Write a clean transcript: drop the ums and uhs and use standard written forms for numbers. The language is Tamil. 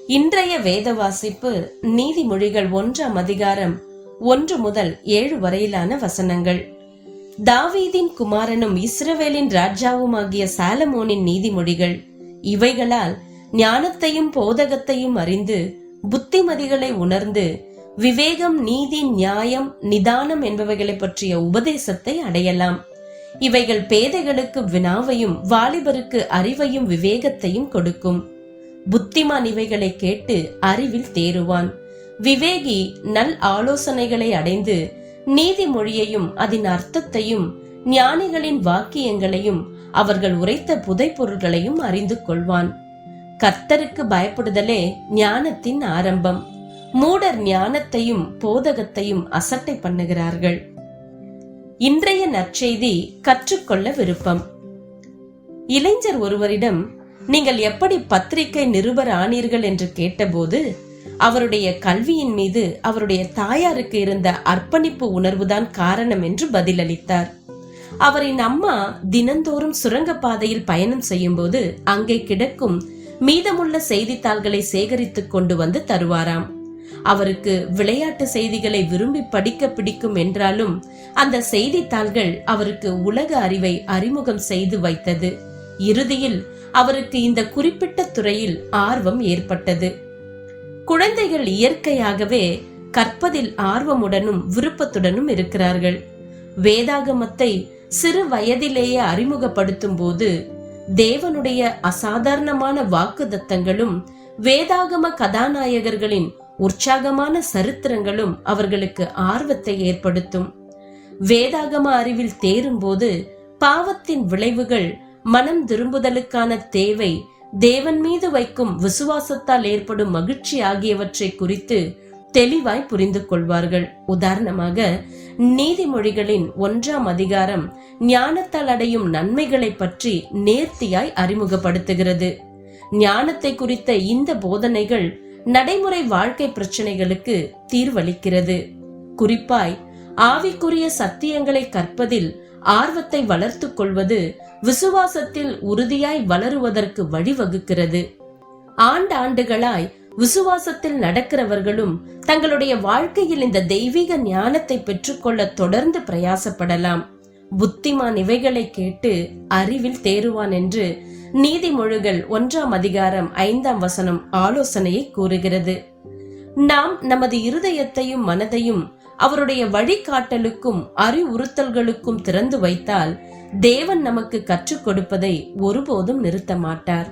இன்றைய வேத வாசிப்பு நீதிமொழிகள் 1ஆம் அதிகாரம் 1 முதல் 7 வரையிலான வசனங்கள். தாவீதின் குமாரனும் இஸ்ரவேலின் ராஜாவுமாகிய சாலமோனின் நீதிமொழிகள். இவைகளால் ஞானத்தையும் போதகத்தையும் அறிந்து புத்திமதிகளை உணர்ந்து விவேகம், நீதி, நியாயம், நிதானம் என்பவைகளை பற்றிய உபதேசத்தை அடையலாம். இவைகள் பேதைகளுக்கு வினாவையும் வாலிபருக்கு அறிவையும் விவேகத்தையும் கொடுக்கும். புத்திமான் இவைகளை கேட்டு அறிவில் தேறுவான். விவேகி நல் ஆலோசனைகளை அடைந்து நீதிமொழியையும் அதன் அர்த்தத்தையும் ஞானிகளின் வாக்கியங்களையும் அவர்கள் உரைத்த புதைப்பொருள்களையும் அறிந்து கொள்வான். கர்த்தருக்கு பயப்படுதலே ஞானத்தின் ஆரம்பம். மூடர் ஞானத்தையும் போதகத்தையும் அசட்டை பண்ணுகிறார்கள். இன்றைய நற்செய்தி கற்றுக்கொள்ள விருப்பம். இளைஞர் ஒருவரிடம் நீங்கள் எப்படி பத்திரிகை நிருபர் ஆனீர்கள் என்று கேட்டபோது அவருடைய கல்வியின் மீது அவருடைய தாயாருக்கு இருந்த அர்ப்பணிப்பு உணர்வுதான் காரணம் என்று பதிலளித்தார். அவரின் அம்மா தினந்தோறும் சுரங்கப்பாதையில் பயணம் செய்யும் போது அங்கே கிடக்கும் மீதமுள்ள செய்தித்தாள்களை சேகரித்துக் கொண்டு வந்து தருவாராம். அவருக்கு விளையாட்டு செய்திகளை விரும்பி படிக்க பிடிக்கும் என்றாலும் அந்த செய்தித்தாள்கள் அவருக்கு உலக அறிவை அறிமுகம் செய்து வைத்தது. இறுதியில் அவருக்கு இந்த குறிப்பிட்ட துறையில் ஆர்வம் ஏற்பட்டது. குழந்தைகள் இயற்கையாகவே கற்பதில் ஆர்வமுடனும் விருப்பத்துடனும் இருக்கிறார்கள். வேதாகமத்தை சிறு வயதிலேயே அறிமுகப்படுத்தும் போது தேவனுடைய அசாதாரணமான வாக்குத்தத்தங்களும் வேதாகம கதாநாயகர்களின் உற்சாகமான சரித்திரங்களும் அவர்களுக்கு ஆர்வத்தை ஏற்படுத்தும். வேதாகம அறிவில் தேரும் போது பாவத்தின் விளைவுகள், மனம் திரும்புதலுக்கான தேவை, தேவன் மீது வைக்கும் விசுவாசத்தால் ஏற்படும் மகிழ்ச்சி ஆகியவற்றை குறித்து தெளிவாய் புரிந்து கொள்வார்கள். உதாரணமாக நீதிமொழிகளின் 1ஆம் அதிகாரம் ஞானத்தால் அடையும் நன்மைகளை பற்றி நேர்த்தியாய் அறிமுகப்படுத்துகிறது. ஞானத்தை குறித்த இந்த போதனைகள் நடைமுறை வாழ்க்கை பிரச்சனைகளுக்கு தீர்வளிக்கிறது. குறிப்பாய் ஆவிக்குரிய சத்தியங்களை கற்பதில் ஆர்வத்தை வளர்த்துக் கொள்வது விசுவாசத்தில் உறுதியாய் வளருவதற்கு வழிவகுக்கிறது. ஆண்டாண்டுகளாய் விசுவாசத்தில் நடக்கிறவர்களும் தங்களுடைய வாழ்க்கையில் இந்த தெய்வீக ஞானத்தை பெற்றுக்கொள்ள தொடர்ந்து பிரயாசப்படலாம். புத்திமான் இவைகளை கேட்டு அறிவில் தேறுவான் என்று நீதிமொழிகள் 1ஆம் அதிகாரம் 5ஆம் வசனம் ஆலோசனையை கூறுகிறது. நாம் நமது இருதயத்தையும் மனதையும் அவருடைய வழிகாட்டலுக்கும் அறிவுறுத்தல்களுக்கும் திறந்து வைத்தால் தேவன் நமக்கு கற்றுக் கொடுப்பதை ஒருபோதும் நிறுத்த மாட்டார்.